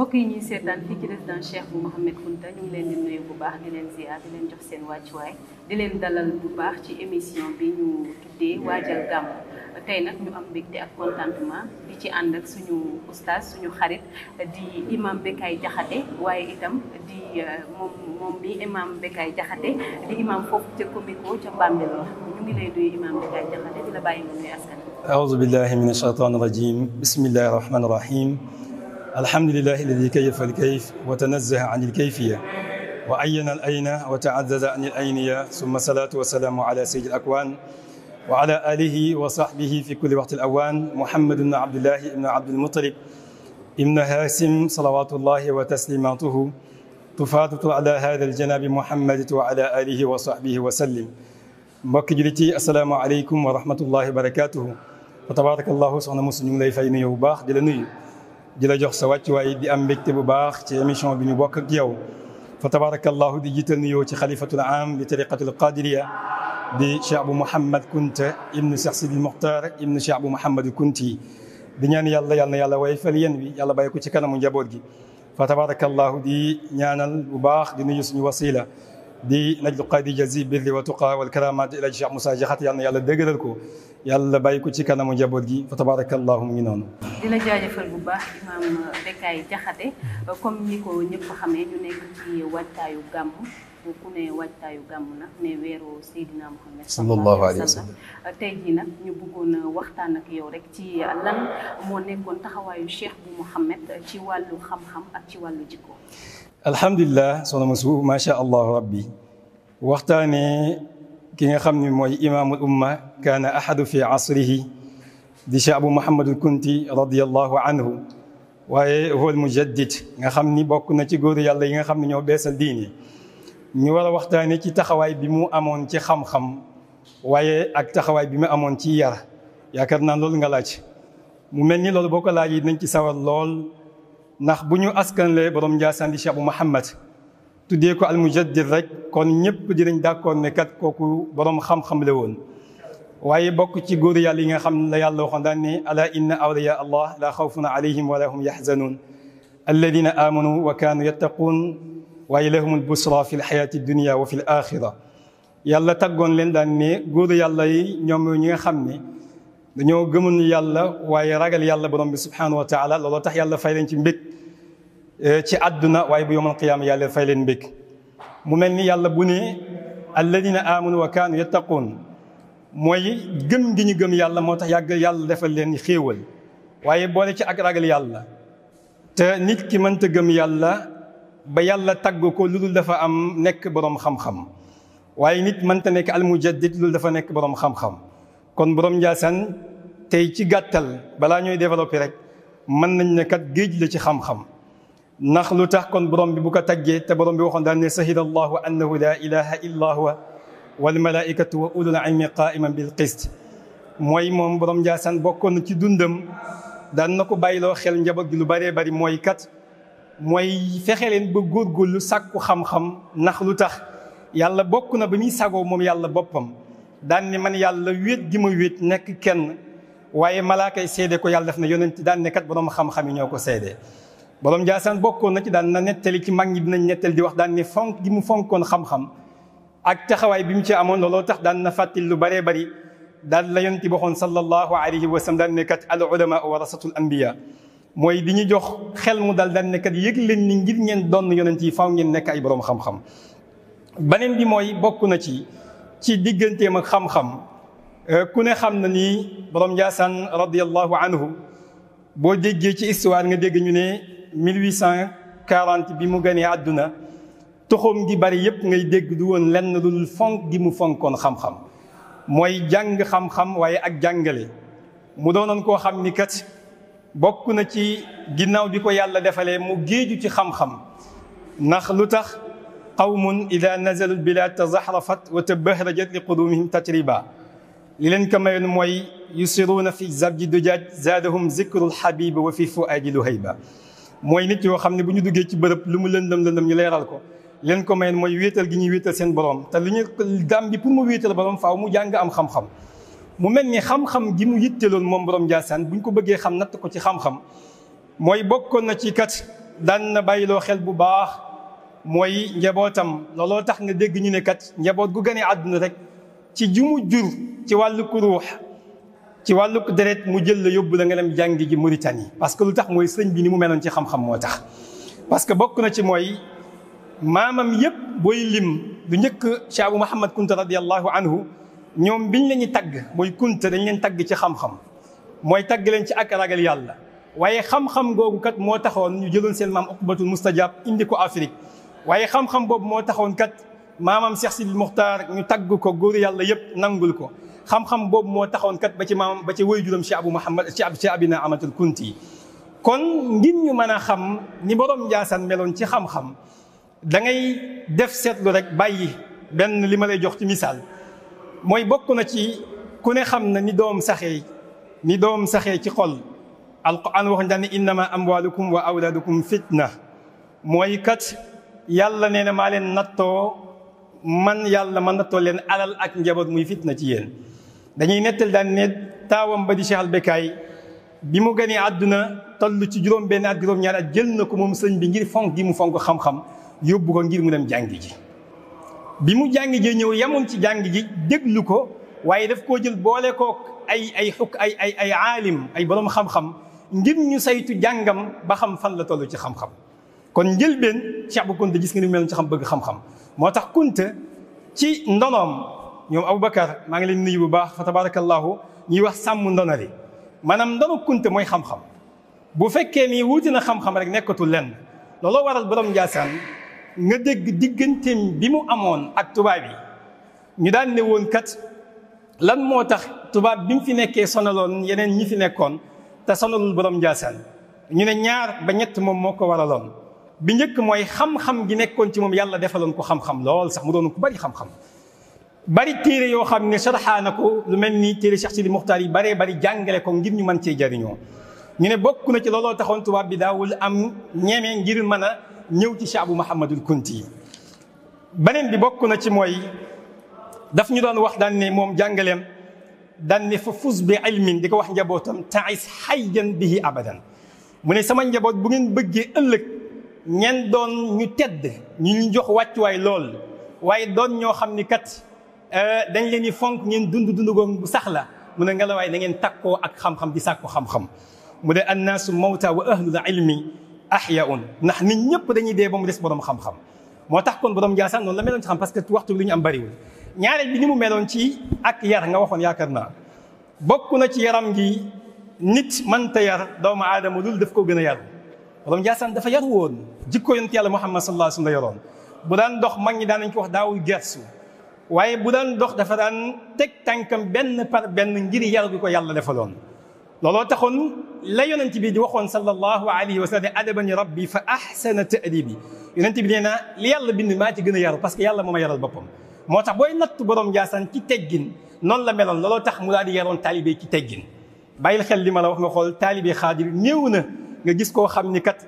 mbokk yi ñuy seetaan fii ci résidence Cheikh bu Mouhamed Kounta ñu ngi leen di nuyu bu baax di leen ziar di leen jox seen wàccuwaay di leen dalal bu baax ci émission bi ñu tuddee waajal gàmmu tey nag ñu am mbégte ak contentement di ci ànd ak suñu oustaz suñu xarit di imam Bécaye Diakhaté waaye itam di moom mi imam Bécaye Diakhaté di imam foofu ca Comico ca Bambilor ñu ngi lay nuyu imam Bécaye Diakhaté di la bàyyi nga nuyu askan wi. A'uuzu billahi mina shaytaani rajiim bismillahi rahmaani rahiim. الحمد لله الذي كيف الكيف وتنزه عن الكيفية وأين الأين وتعزز عن الأينية ثم الصلاة والسلام على سيد الأكوان وعلى آله وصحبه في كل وقت الأوان محمد بن عبد الله بن عبد المطلب ابن هاشم صلوات الله وتسليماته تفاضل على هذا الجناب محمد وعلى آله وصحبه وسلم mbokk jullit yi assalaamu aleykum wa rahmatullahi wa barakatuhu wa tabarakallahu soxna Moussa ñu ngi lay fay nuyu bu baax di la nuyu di la jox sa wàccuwaay di am mbégte bu baax ci émission bi ñu bokk ak yow fa tabarakallahu di jiital nuyoo ci xalifatul am li tariqatul qadiriya di Cheikh Abou Mouhamed Kounta ibnu Cheikh Sidi Mokhtar ibnu Cheikh Abou Mouhamed Kounti di ñaan yàlla yal na yàlla way fal yéen bi yàlla bàyyi ko ci kanamu njaboot gi fa tabarakallahu di ñaanal bu baax di nuyu suñu wasila di najlu qadi jazi birri wa tuqa wal karamat ila Cheikh Moussa Diakhaté yal na yàlla dëgëral ko yàlla bàyyi ko ci kanamu njaboot gi fa tabarakallahu mu ngi noonu. di la jaajëfal bu baax imam Bécaye Diakhaté comme ni ko ñëpp xamee ñu nekk ci waajtaayu gàmmu ku ne waajtaayu gàmmu nag ne weeru Seydina Muhammad sallallahu alayhi wa sallam tey jii nag ñu bëggoon a waxtaan ak yow rek ci lan moo nekkoon taxawaayu Cheikh bu Mouhamed ci wàllu xam-xam ak ci wàllu jikko. alhamdulilah soxna Moussa macha allah rabbi waxtaanee ki nga xam ne mooy imaamul umma kaana ahadu fi asrihi di Cheikh Abou Mouhamed Kounti radiyallahu anhu waaye huwa al mujaddid nga xam ni bokk na ci góoru yàlla yi nga xam ne ñoo beesal diine ñu war a waxtaanee ci taxawaay bi mu amoon ci xam-xam waaye ak taxawaay bi mu amoon ci yar yaakaar naa loolu nga laaj mu mel ni loolu boo ko laaj yi nañ ci sawar lool ndax bu ñu askanlee borom Ndiassane di Cheikh Abou Mouhamed tuddee ko al mujaddid rek kon ñëpp dinañ d'accord ne kat kooku borom xam-xam la woon waaye bokk ci góor yàlla yi nga xam ne la yàlla waxoon daan ne ala inna awliya allah la xawfun alayhim wala hum yaxzanun alladina amanu wa kaanu yattaquun waaye lahumul busra fi lxayaati dunia wa fi l axira yàlla taggoon leen daan ne góor yàlla yi ñoom ñi nga xam ne dañoo gëmoon yàlla waaye ragal yàlla borom bi subhanahu wa taala looloo tax yàlla fay leen ci mbég ci àdduna waaye bu yawmal qiyaama yàlla fay leen mbég mu mel ni yàlla bu ne alladina amanu wa kaanu yattaquun mooy gëm gi ñu gëm yàlla moo tax yàgg yàlla defal leen xéewal waaye boole ci ak ragal yàlla te nit ki mënta gëm yàlla ba yàlla tagg ko lu dul dafa am nekk boroom xam-xam waaye nit mënta nekk almujaddid lu dul dafa nekk boroom xam-xam kon borom Ndiassane tey ci gàttal balaa ñooy développé rek mën nañ ne kat géej la ci xam-xam ndax lu tax kon borom bi bu ko taggee te borom bi waxoon daan ne sahida allahu annahu la ilaha illa huwa wal malaikatu wa ulul ilmi qaiman bil qist mooy moom borom Ndiassane bokkoon na ci dundam daan na ko bàyyiloo xel njaboot gi lu bëree bëri mooy kat mooy fexe leen ba góorgóorlu sàkku xam-xam ndax lu tax yàlla bokk na ba muy sagoo moom yàlla boppam daan ne man yàlla wéet gi ma wéet nekk kenn waaye malaakay seede ko yàlla def na yonent daan ne kat borom xam-xam yi ñoo ko seede borom Ndiassane bokkoon na ci daan na nettali ci mag ñi dinañ nettali di wax daan ne fonk gi mu fonkoon xam-xam ak taxawaay bi mu ci amoon looloo tax daan na fàttali lu bëree bëri daan la yonent bi waxoon sallallahu alayhi wa sallam daan ne kat al ulama warasatul anbiya mooy di ñu jox xel mu dal daan ne kat yëg leen ni ngir ngeen doon yonent yi faaw ngeen nekk ay borom xam-xam. beneen bi mooy bokk na ci digganteem ak xam-xam ku ne xam na ni borom Ndiassane radiyallahu anhu boo déggee ci histoire nga dégg ñu ne 1840 bi mu gënee àdduna toxoom gi bari yëpp ngay dégg du woon lenn lu dul fonk gi mu fonkoon xam-xam mooy jàng xam-xam waaye ak jàngale mu doonoon koo xam ni kat bokk na ci ginnaaw bi ko yàlla defalee mu géeju ci xam-xam ndax lu tax qawmun ida nazalu lbilad tazaxrafat wa tabahrajat li qudumihim tatriba li leen ko mayoon mooy yusiruuna fi zabji dujaaj zaadahum zikru lxabib wa fi fuaadi luhayba mooy nit yoo xam ne bu ñu duggee ci bërëb lu mu lëndëm lëndëm ñu leeral ko leen ko mayoon mooy wéetal gi ñuy wéetal seen borom te lu ñu daam bi pour mu wéetal borom faaw mu jàng am xam-xam mu mel ni xam-xam gi mu yitteloon moom borom Ndiassane bu ñu ko bëggee xam natt ko ci xam-xam mooy bokkoon na ci kat daan na bàyyiloo xel bu baax mooy njabootam. looloo tax nga dégg ñu ne kat njaboot gu gane àdduna rek ci jumu jur ci wàllu ruux ci wàllu deret mu jël la yóbbu la nga dem jàngi ji Mauritanie. parce que lu tax mooy sëñ bi ni mu meloon ci xam-xam moo tax. parce que bokk na ci mooy maamam yëpp booy lim du njëkk Cheikh Abou Mouhamed Kunta radiyallahu anhu ñoom biñ leen tagg mooy Kunta dañ leen tagg ci xam-xam mooy tagg leen ci ak ragal yàlla. waaye xam-xam googu kat moo taxoon ñu jëloon seen maam Uqbatul Mustajab indi ko Afrique. waaye xam-xam boobu moo taxoon kat maamam Cheikh Sidil Muxtaar ñu tagg ko góor yàlla yëpp nangul ko. xam-xam boobu moo taxoon kat ba ci maamam ba ci waajuram Cheikh Abou Mouhamed Cheikh Abina Amatul Kunti. kon ngir ñu mën a xam ni borom Njaasaan meloon ci xam-xam da ngay def seetlu rek bàyyi benn li ma lay jox ci misaal mooy bokk na ci ku ne xam na ni doom saxee ci xol. alquran wax daan ne innama amwalukum wa awlaadukum fitna mooy kat yàlla nee na maa leen nattoo man yàlla ma nattoo leen alal ak njaboot muy fitna ci yéen. dañuy nettal daan ne taawam ba di Cheikh al Bekaay bi mu gënee àdduna toll ci juróom-benn at juróom-ñaari at jël na ko moom sëñ bi ngir fonk gi mu fonk xam-xam yóbbu ko ngir mu dem jàngi ji. bi mu jàngi ji ñëw yemoon ci jàngi ji déglu ko waaye daf koo jël boole kook ay aalim ay borom xam-xam. ngir ñu saytu jàngam ba xam fan la toll ci xam-xam. kon njëlbeen Cheikh bu Kunta gis nga ni mu mel ci xam bëgg xam-xam moo tax Kunta ci ndonoom ñoom Aboubacar maa ngi leen nuyu bu baax fa tabarakallahu ñuy wax sàmm ndonali maanaam ndono Kunta mooy xam-xam. bu fekkee ni wuuti na xam-xam rek nekkatul lenn looloo waral borom Njaasaan nga dégg digganteem bi mu amoon ak tubaab yi ñu daan ne woon kat lan moo tax tubaab bi mu fi nekkee sonaloon yeneen ñi fi nekkoon. te sonalul borom Njaasaan ñu ne ñaar ba ñett moom moo ko waraloon bi njëkk mooy xam-xam gi nekkoon ci moom yàlla defaloon ko xam-xam lool sax mu doon ko bari xam-xam. bari téere yoo xam ne sarxaa na ko lu mel ni téere Cheikh Sidi Muxtaar yi baree bari jàngale ko ngir ñu mën cee jariñoo ñu ne bokk na ci looloo taxoon tubaab bi daawul am ñeme ngir mën a ñëw ci Cheikh Abou Mouhamadul Kunti yi. beneen bi bokk na ci mooy daf ñu doon wax daan ne moom jàngaleem. daan ne fa fus bi ilmin di ko wax njabootam taais xayyan bihi abadan mu ne sama njaboot bu ngeen bëggee ëllëg ñeen doon ñu tedd ñu jox wàccuwaay lool waaye doon ñoo xam ni kat dañ leen di fonk ngeen dund googu bu sax la mu ne ngelawaay da ngeen takkoo ak xam-xam di sàkko xam-xam mu ne annaasu mawta wa ahlul ilmi ahyaun ndax nit ñëpp dañuy dee ba mu des borom xam-xam moo tax kon borom Njaasaan noonu la meloon ci xam parce que waxtu bi li ñu am bariwul. ñaareel bi ni mu meloon ci ak yar nga waxoon yaakaar naa bokk na ci yaram gi nit mënta yar doomu aadama lul daf ko gën a yar borom Njaasaan dafa yar woon jikko yonent yàlla Muhammad sallallahu alayhi wa sallam la yoroon bu daan dox mag ñi daan nañ ko wax daawul gersu waaye bu daan dox dafa daan teg tànkam benn par benn ngir yar bi ko yàlla defaloon. looloo taxoon la yonent bi di waxoon sallallahu alayhi wa sallam adabani rabbi fa ahsana ta'dibi yonent bi nee na li yàlla bind maa ci gën a yaru parce que yàlla moo ma yaral boppam. moo tax booy natt borom Njaasaan ci teggin noonu la meloon looloo tax mu daal di yaroon taalibe ci teggin bàyyil xel li ma la wax nga xool taalibe xaadir néew na nga gis koo xam ni kat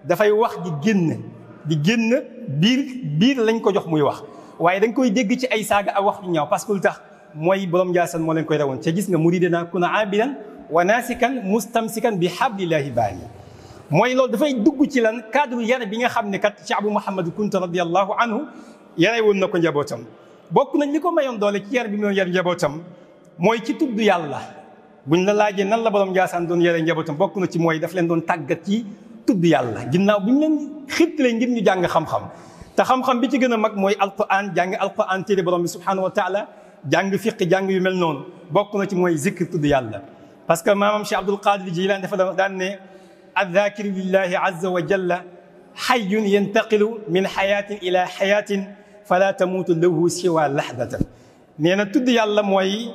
dafay wax di génn biir lañ ko jox muy wax waaye da nga koy dégg ci ay saaga ak wax ju ñaaw parce que lu tax mooy borom Njaasaan moo leen koy rewoon ca gis nga muridina kuna abidan wa naasikan mustamsikan bi hablillahi baani mooy loolu dafay dugg ci lan cadre yar bi nga xam ne kat Cheikh Abou Mouhamadou Kunta radiyallahu anhu yare woon na ko njabootam. bokk nañ li ko mayoon doole ci yar bi mu doon yar njabootam mooy ci tudd yàlla buñ la laajee nan la borom Njaasaan doon yare njabootam bokk na ci mooy daf leen doon tàggat ci tudd yàlla ginnaaw bu ñu leen xiirtalee ngir ñu jàng xam-xam te xam-xam bi ci gën a mag mooy alquran jàng alquran téere borom bi subhanahu wa taala jàng fiq jàng yu mel noonu bokk na ci mooy zikr tudd yàlla. parce que maamam Cheikh Abdul Qadir Jilaan dafa daan ne adh-dhaakiru lillahi azza wa jalla hayyun yantaqilu min hayatin ila hayatin fala tamuutu lahu siwa lahdatan nee na tudd yàlla mooy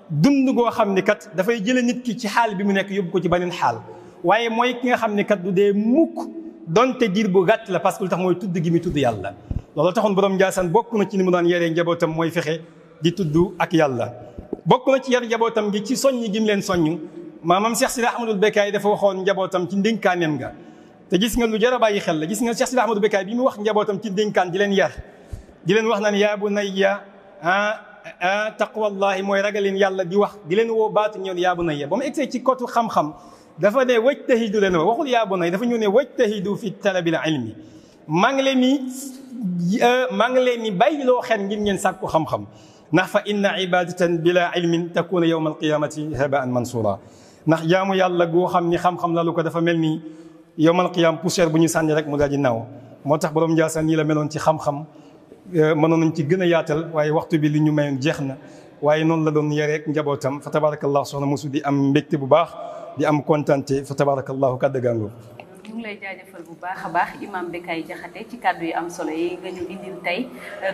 dund goo xam ni kat dafay jële nit ki ci xaal bi mu nekk yóbbu ko ci beneen xaal waaye mooy ki nga xam ni kat du dee mukk donte diir bu gàtt la parce que lu tax mooy tudd gi mi tudd yàlla. loolu taxoon borom Njaasaan bokk na ci ni mu daan yaree njabootam mooy fexe di tudd ak yàlla. bokk na ci yar njabootam gi ci soññ gi mu leen soññ maamam Cheikh Sidi Ahmadul Bekaay dafa waxoon njabootam ci ndénkaaneem nga te gis nga lu jar a bàyyi xel la gis nga Cheikh Sidi Ahmadul Bekaay bi mu wax njabootam ci ndénkaan di leen yar di leen wax naan yaa bunayya taqwallahi mooy ragaleen yàlla di wax di leen woo baatu ñëw yaa bunayya ba mu egsee ci kotu xam-xam dafa ne wajtahidu leen waxul yaa bunayya dafa ñu ne wajtahidu fi talabil ilmi maa ngi leen ni bàyyiloo xel ngir ngeen sàkku xam-xam ndax fa inna ibadatan bila ilmin takuna yawma alqiyamati habaan mansura ndax jaamu yàlla goo xam ni xam-xam la lu ko dafa mel ni yawmal qiyam poussière bu ñu sànni rek mu daal di naaw moo tax borom Ndiassane nii la meloon ci xam-xam mënoon nañ ci gën a yaatal waaye waxtu bi li ñu mayoon jeex na waaye noonu la doon yareek njabootam fa tabarakallahu soxna Musu di am mbégte bu baax di am kontante fa tabarakallahu kàddu gàngo ñu ngi lay jaajëfal bu baax a baax imam Bécaye Diakhaté ci kàddu yi am solo yi nga ñu indil tey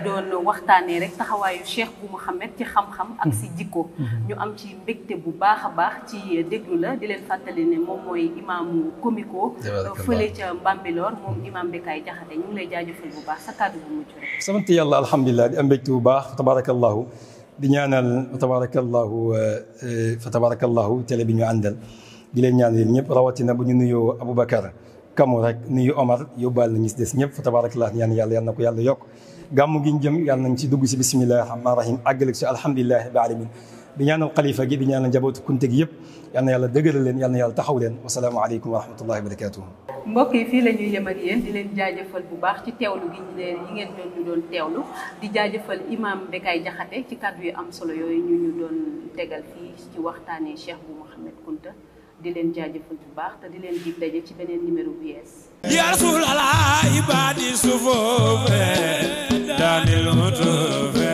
doon waxtaanee rek taxawaayu Cheikh Bou Mouhamed ci xam-xam ak si jikko ñu am ci mbégte bu baax a baax ci déglu la di leen fàttali ne moom mooy imam Komiko fële ca Mbambilor moom imam Bécaye Diakhaté ñu ngi lay jaajëfal bu baax sa kàddu bu mujj rek. sant yàlla alhamdulilah di am mbégte bu baax fa tabarakallahu di ñaanal fa tabarakallahu télé bi ñu àndal di leen ñaan yéen ñëpp rawatina bu ñu nuyoo Aboubacar Kamu rek nuyu Omar yóbbaal na ñi si des ñëpp fa tabarakallah ñaan yàlla yal na ko yàlla yokk gàmmu gi ñu jëm yàlla nañ ci dugg si bismillahi rahmaani rahim àggale si alhamdulilahi rabbil alamin di ñaanal xalifa gi di ñaanal njabootu kunte gi yëpp yal na yàlla dëgëral leen yal na yàlla taxaw leen wasalaamu aleykum wa rahmatullahi wa barakatuhu mbokk yi fii la ñuy yem ak yéen di leen jaajëfal bu baax ci teewlu gi yi ngeen doon teewlu di jaajëfal imam Bécaye Diakhaté ci kàddu yu am solo yooyu ñu doon tegal fii ci waxtaanee Cheikh Bou Mouhamed Kounta di leen jaajëfal bu baax te di leen dig daje ci beneen numéro bu yees ya Rasulallah ibadi sufufe danil mutufe